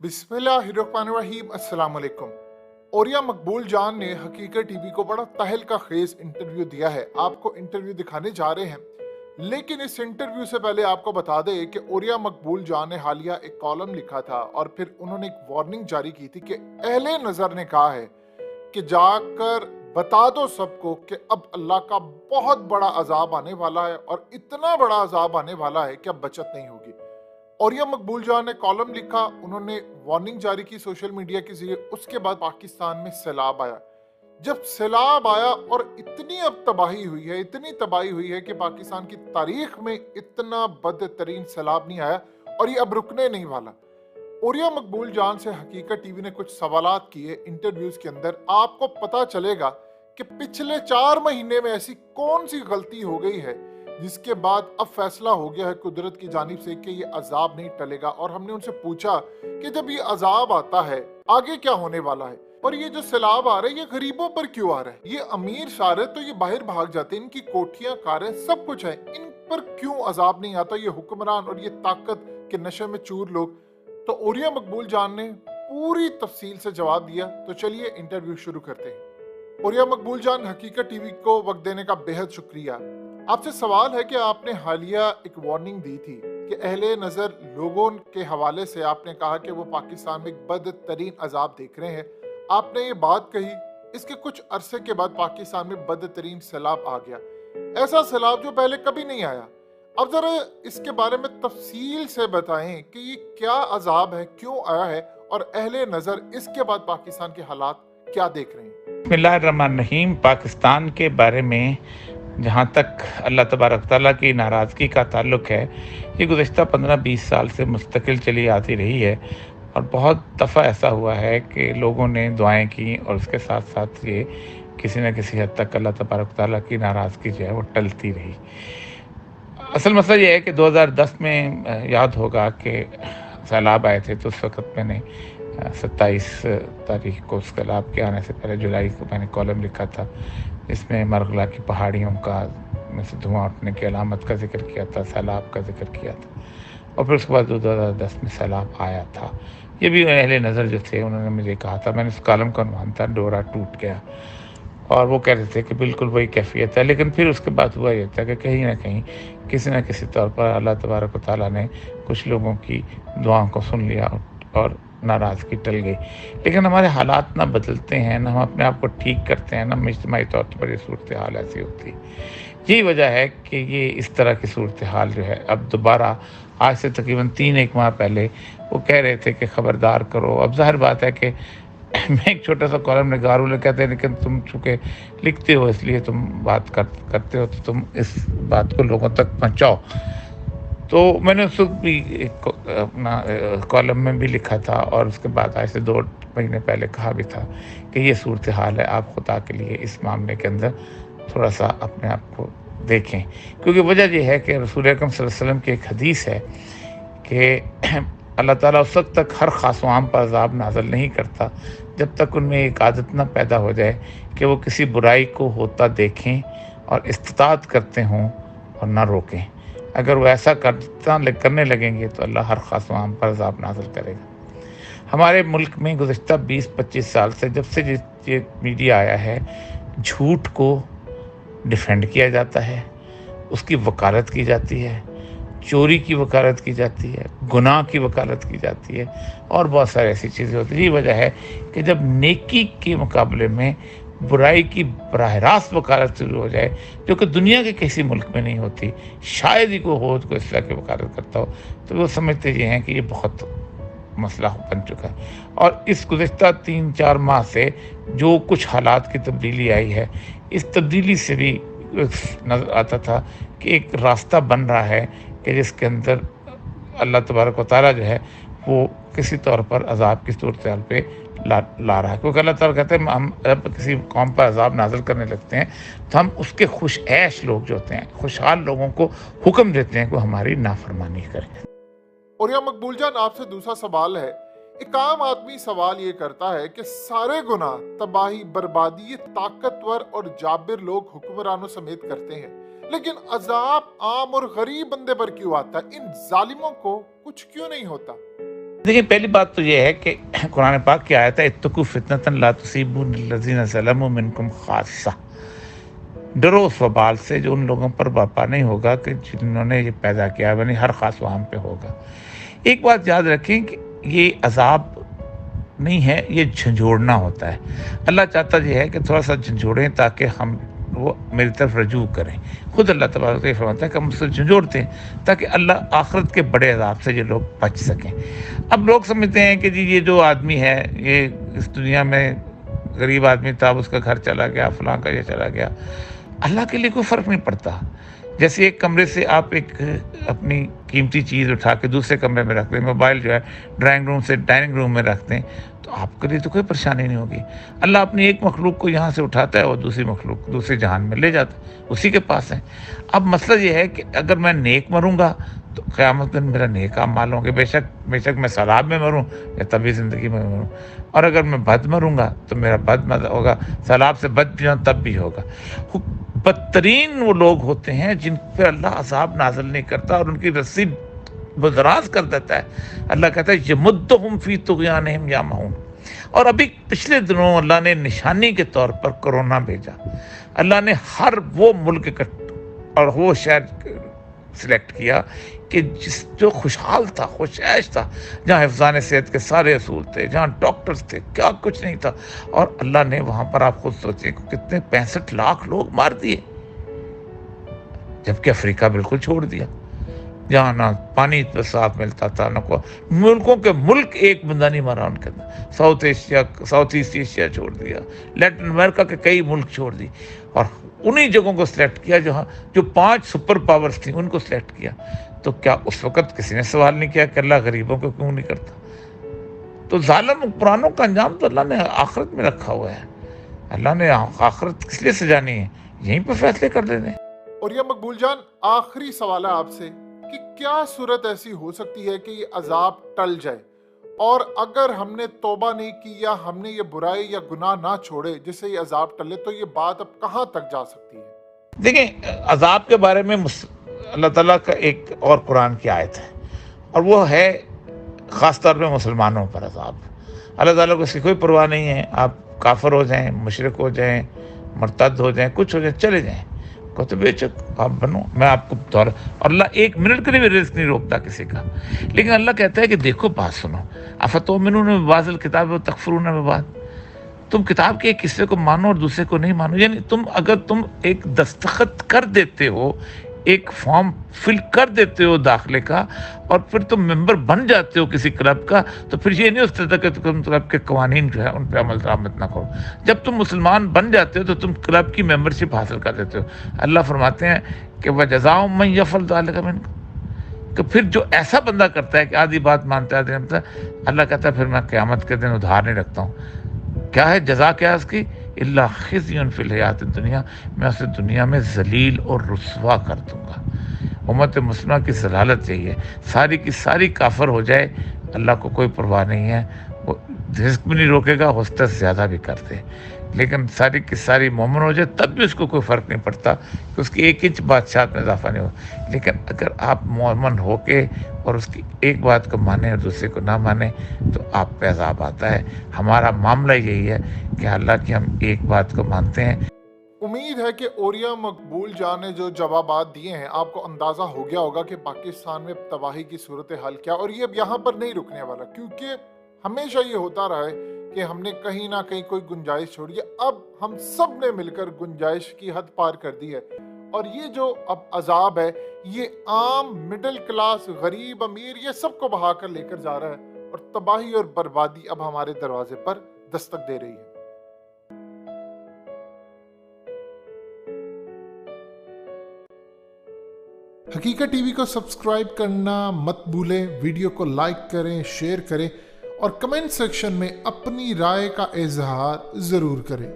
बिस्मिल्लाहिर्रहमानिर्रहीम। अस्सलाम वालेकुम। औरिया मकबूल जान ने हकीकत टीवी को बड़ा तहलका खेज इंटरव्यू दिया है। आपको इंटरव्यू दिखाने जा रहे हैं, लेकिन इस इंटरव्यू से पहले आपको बता दें कि औरिया मकबूल जान ने हालिया एक कॉलम लिखा था और फिर उन्होंने एक वार्निंग जारी की थी कि अहले नजर ने कहा है कि जाकर बता दो सबको कि अब अल्लाह का बहुत बड़ा अजाब आने वाला है और इतना बड़ा अजाब आने वाला है कि अब बचत नहीं होगी। औरिया मकबूल जान ने कॉलम लिखा, उन्होंने वार्निंग जारी की सोशल मीडिया के जरिए। उसके बाद पाकिस्तान में सैलाब आया। जब सैलाब आया और इतनी अब तबाही हुई है, इतनी तबाही हुई है कि पाकिस्तान की तारीख में इतना बदतरीन सैलाब नहीं आया और ये अब रुकने नहीं वाला। औरिया मकबूल जान से हकीकत टीवी ने कुछ सवालात किए इंटरव्यूज के अंदर। आपको पता चलेगा कि पिछले 4 महीने में ऐसी कौन सी गलती हो गई है जिसके बाद अब फैसला हो गया है कुदरत की जानिब से कि ये अजाब नहीं टलेगा। और हमने उनसे पूछा कि जब ये अजाब आता है आगे क्या होने वाला है, और ये जो सैलाब आ रहा है ये गरीबों पर क्यों आ रहा है? ये अमीर सारे तो ये बाहर भाग जाते हैं, इनकी कोठियां कारें सब कुछ है, इन पर क्यों अजाब नहीं आता? ये हुक्मरान और ये ताकत के नशे में चूर लोग। तो औरिया मकबूल जान ने पूरी तफसील से जवाब दिया। तो चलिए इंटरव्यू शुरू करते हैं। औरिया मकबूल जान, हकीकत टीवी को वक्त देने का बेहद शुक्रिया। आपसे सवाल है कि आपने हालिया एक वार्निंग दी थी कि अहले नज़र लोगों के हवाले से आपने कहा कि वो पाकिस्तान में एक बदतरीन अजाब देख रहे हैं। आपने ये बात कही, इसके कुछ अरसे के बाद पाकिस्तान में बदतरीन सैलाब आ गया, ऐसा सैलाब जो पहले कभी नहीं आया। अब जरा इसके बारे में तफसील से बताएं कि ये क्या अजाब है, क्यों आया है, और अहले नज़र इसके बाद पाकिस्तान के हालात क्या देख रहे हैं। बिस्मिल्लाहिर्रहमानिर्रहीम। पाकिस्तान के बारे में जहाँ तक अल्लाह तबारक ताला की नाराज़गी का ताल्लुक़ है, ये गुज़श्ता 15-20 साल से मुस्तकिल चली आती रही है और बहुत दफ़ा ऐसा हुआ है कि लोगों ने दुआएं की और उसके साथ साथ ये किसी न किसी हद तक अल्लाह तबारक ताला की नाराज़गी जो है वो टलती रही। असल मसला ये है कि 2010 में याद होगा कि सैलाब आए थे, तो उस वक़्त मैंने 27 तारीख को सैलाब के आने से पहले जुलाई को मैंने कॉलम लिखा था, इसमें मरगला की पहाड़ियों का में से धुआं उठने की अलामत का जिक्र किया था, सैलाब का जिक्र किया था। और फिर उसके बाद 2010 में सैलाब आया था। ये भी अहले नज़र जो थे उन्होंने मुझे कहा था, मैंने उस कॉलम का उन्वान था डोरा टूट गया, और वो कह रहे थे कि बिल्कुल वही कैफियत है। लेकिन फिर उसके बाद हुआ ये था कि कहीं ना कहीं किसी न किसी तौर पर अल्लाह तबारक व तआला ने कुछ लोगों की दुआओं को सुन लिया और नाराज़गी टल गई। लेकिन हमारे हालात ना बदलते हैं, ना हम अपने आप को ठीक करते हैं, ना इज्तिमाई तौर पर ये सूरत हाल ऐसी होती। यही वजह है कि ये इस तरह की सूरत हाल जो है अब दोबारा आज से तकरीबन 3-1 माह पहले वो कह रहे थे कि ख़बरदार करो। अब ज़ाहिर बात है कि मैं एक छोटा सा कॉलम निगार हूँ, कहते हैं लेकिन तुम चूँकि लिखते हो इसलिए तुम बात करते हो, तो तुम इस बात को लोगों तक पहुँचाओ। तो मैंने उस वक्त भी एक अपना कॉलम में भी लिखा था और उसके बाद आज से 2 महीने पहले कहा भी था कि ये सूरत हाल है, आप खुदा के लिए इस मामले के अंदर थोड़ा सा अपने आप को देखें। क्योंकि वजह ये है कि रसूल अकरम सल्लल्लाहु अलैहि वसल्लम की एक हदीस है कि अल्लाह ताला उस वक्त तक हर ख़ास व आम पर अज़ाब नाज़िल नहीं करता जब तक उनमें एक आदत ना पैदा हो जाए कि वो किसी बुराई को होता देखें और इस्तिताअत करते हों और ना रोकें। अगर वो ऐसा करने लगेंगे तो अल्लाह हर ख़ास व आम पर अज़ाब नाज़िल करेगा। हमारे मुल्क में गुज़श्ता 20-25 साल से जब से ये मीडिया आया है, झूठ को डिफेंड किया जाता है, उसकी वकालत की जाती है, चोरी की वकालत की जाती है, गुनाह की वकालत की जाती है और बहुत सारी ऐसी चीज़ें होती हैं। यही वजह है कि जब नेकी के मुकाबले में बुराई की बराह रास्त वकालत शुरू हो जाए, जो कि दुनिया के किसी मुल्क में नहीं होती, शायद ही कोई हो तो इस तरह की वकालत करता हो, तो वो समझते ये हैं कि ये बहुत मसला बन चुका है। और इस गुज़श्ता 3-4 माह से जो कुछ हालात की तब्दीली आई है, इस तब्दीली से भी नज़र आता था कि एक रास्ता बन रहा है कि जिसके अंदर अल्लाह तबारक व तआला जो है वो किसी तौर पर अज़ाब की सूरत हाल पे ला रहा है। क्योंकि अल्लाह ताला कहते हैं हम जब किसी कौम पर अज़ाब नाज़िल करने लगते हैं तो हम उसके खुश ऐश लोग जो होते हैं, खुशहाल लोगों को हुक्म देते हैं कि वो हमारी नाफरमानी करें। औरिया मकबूल जान, आपसे दूसरा सवाल है। एक आम आदमी सवाल ये करता है कि सारे गुनाह, तबाही, बर्बादी ये ताकतवर और जाबिर लोग हुक्मरानों समेत करते हैं, लेकिन अजाब आम और गरीब बंदे पर क्यों आता है? इन जालिमों को कुछ क्यों नहीं होता? دیکھیں پہلی بات تو یہ ہے کہ قرآن پاک کی آیت ہے اتقوا فتنۃ لا تصیبن الذین ظلموا منکم خاصہ، ڈرو اس وبال سے جو ان لوگوں پر باپا نہیں ہوگا کہ جنہوں نے یہ پیدا کیا، یعنی ہر خاص وہاں پہ ہوگا۔ ایک بات یاد رکھیں کہ یہ عذاب نہیں ہے، یہ جھنجھوڑنا ہوتا ہے۔ اللہ چاہتا یہ ہے کہ تھوڑا سا جھنجھوڑیں تاکہ ہم وہ میری طرف رجوع کریں۔ خود اللہ تبارک یہ فرماتا ہے کہ ہم اس سے جھنجھوڑتے ہیں تاکہ اللہ آخرت کے بڑے عذاب سے یہ لوگ بچ سکیں۔ اب لوگ سمجھتے ہیں کہ جی یہ جو آدمی ہے یہ اس دنیا میں غریب آدمی تھا، اس کا گھر چلا گیا، فلاں کا یہ چلا گیا، اللہ کے لیے کوئی فرق نہیں پڑتا۔ جیسے ایک کمرے سے آپ ایک اپنی قیمتی چیز اٹھا کے دوسرے کمرے میں رکھ دیں، موبائل جو ہے ڈرائنگ روم سے ڈائننگ روم میں رکھ دیں، تو آپ کے لیے تو کوئی پریشانی نہیں ہوگی۔ اللہ اپنی ایک مخلوق کو یہاں سے اٹھاتا ہے اور دوسری مخلوق دوسرے جہان میں لے جاتا ہے، اسی کے پاس ہے۔ اب مسئلہ یہ ہے کہ اگر میں نیک مروں گا تو قیامت دن میرا نیک اعمال ہوں گے، بے شک میں سیلاب میں مروں یا طبی زندگی میں مروں، اور اگر میں بد مروں گا تو میرا بد ہوگا، سیلاب سے بچ بھی جاؤں تب بھی ہوگا۔ بدترین وہ لوگ ہوتے ہیں جن پہ اللہ عذاب نازل نہیں کرتا اور ان کی رسی دراز کر دیتا ہے۔ اللہ کہتا ہے یمدہم فی طغیانہم یعمہون۔ اور ابھی پچھلے دنوں اللہ نے نشانی کے طور پر کرونا بھیجا۔ اللہ نے ہر وہ ملک اور وہ شہر سلیکٹ کیا کہ جو خوشحال تھا، خوش عیش تھا، جہاں حفظان صحت کے سارے اصول تھے، جہاں ڈاکٹرز تھے، کیا کچھ نہیں تھا، اور اللہ نے وہاں پر آپ خود سوچیں کتنے 65 لاکھ لوگ مار دیے، جبکہ افریقہ بالکل چھوڑ دیا، جہاں نہ پانی صاف ملتا تھا، نہ ملکوں کے ملک ایک بندہ نہیں مارا ان کے اندر۔ ساؤتھ ایسٹ ایشیا چھوڑ دیا، لیٹن امریکہ کے کئی ملک چھوڑ دی، اور انہی جگہوں کو سلیکٹ کیا جو 5 سپر پاورز تھیں، ان کو سلیکٹ کیا۔ تو کیا اس وقت کسی نے سوال نہیں کیا کہ اللہ غریبوں کو کیوں نہیں کرتا؟ تو ظالم قرآنوں کا انجام تو اللہ نے آخرت میں رکھا ہوا ہے۔ اللہ نے آخرت کس لیے سجانی ہے؟ یہیں پہ فیصلے کر دیتے ہیں۔ اور یہ مقبول جان آخری سوال ہے آپ سے کہ کیا صورت ایسی ہو سکتی ہے کہ یہ عذاب ٹل جائے، اور اگر ہم نے توبہ نہیں کی یا ہم نے یہ برائی یا گناہ نہ چھوڑے جس سے یہ عذاب ٹلے، تو یہ بات اب کہاں تک جا سکتی ہے؟ دیکھیں عذاب کے بارے میں اللہ تعالیٰ کا ایک اور قرآن کی آیت ہے، اور وہ ہے خاص طور پہ مسلمانوں پر عذاب۔ اللہ تعالیٰ کو اس کی کوئی پرواہ نہیں ہے، آپ کافر ہو جائیں، مشرک ہو جائیں، مرتد ہو جائیں، کچھ ہو جائیں، چلے جائیں، کہتے بے شک آپ بنو، میں آپ کو اور اللہ ایک منٹ کے لیے بھی رزق نہیں روکتا کسی کا۔ لیکن اللہ کہتا ہے کہ دیکھو بات سنو، افتؤمنون ببعض الکتاب وتکفرون ببعض، تم کتاب کے ایک حصے کو مانو اور دوسرے کو نہیں مانو۔ یعنی اگر تم ایک دستخط کر دیتے ہو، ایک فارم فل کر دیتے ہو داخلے کا، اور پھر تم ممبر بن جاتے ہو کسی کلب کا، تو پھر یہ نہیں اس طرح کہ تم کلب کے قوانین جو ہے ان پہ عمل درآمد نہ کرو۔ جب تم مسلمان بن جاتے ہو تو تم کلب کی ممبرشپ حاصل کر دیتے ہو۔ اللہ فرماتے ہیں کہ وَجَزَاءُ مَن يَفْعَلُ ذَلِكَ مِنكُم، کہ پھر جو ایسا بندہ کرتا ہے کہ آدھی بات مانتا ہے آدھی نہیں مانتا، اللہ کہتا ہے پھر میں قیامت کے دن ادھار نہیں رکھتا ہوں۔ کیا ہے جزا؟ کیا ہے اس کی؟ اللہ خزی فی الحیات الدنیا، میں اسے دنیا میں ذلیل اور رسوا کر دوں گا۔ امت مسلمہ کی ضلالت یہی ہے، ساری کی ساری کافر ہو جائے، اللہ کو کوئی پرواہ نہیں ہے، وہ رزق بھی نہیں روکے گا، ہوستے زیادہ بھی کر دے، لیکن ساری کی ساری مومن ہو جائے تب بھی اس کو کوئی فرق نہیں پڑتا کہ اس کی 1 انچ بادشاہت میں اضافہ نہیں ہو۔ لیکن اگر آپ مومن ہو کے اور اس کی ایک بات کو مانیں اور دوسرے کو نہ مانیں تو آپ پہ عذاب آتا ہے۔ ہمارا معاملہ یہی ہے کہ اللہ کی ہم ایک بات کو مانتے ہیں۔ امید ہے کہ اوریا مقبول جان نے جو جوابات دیے ہیں آپ کو اندازہ ہو گیا ہوگا کہ پاکستان میں تباہی کی صورتحال کیا، اور یہ اب یہاں پر نہیں رکنے والا، کیونکہ ہمیشہ یہ ہوتا رہا ہے کہ ہم نے کہیں نہ کہیں کوئی گنجائش چھوڑی ہے۔ اب ہم سب نے مل کر گنجائش کی حد پار کر دی ہے، اور یہ جو اب عذاب ہے یہ عام مڈل کلاس غریب امیر یہ سب کو بہا کر لے کر جا رہا ہے، اور تباہی اور بربادی اب ہمارے دروازے پر دستک دے رہی ہے۔ حقیقت ٹی وی کو سبسکرائب کرنا مت بھولیں، ویڈیو کو لائک کریں، شیئر کریں، اور کمنٹ سیکشن میں اپنی رائے کا اظہار ضرور کریں۔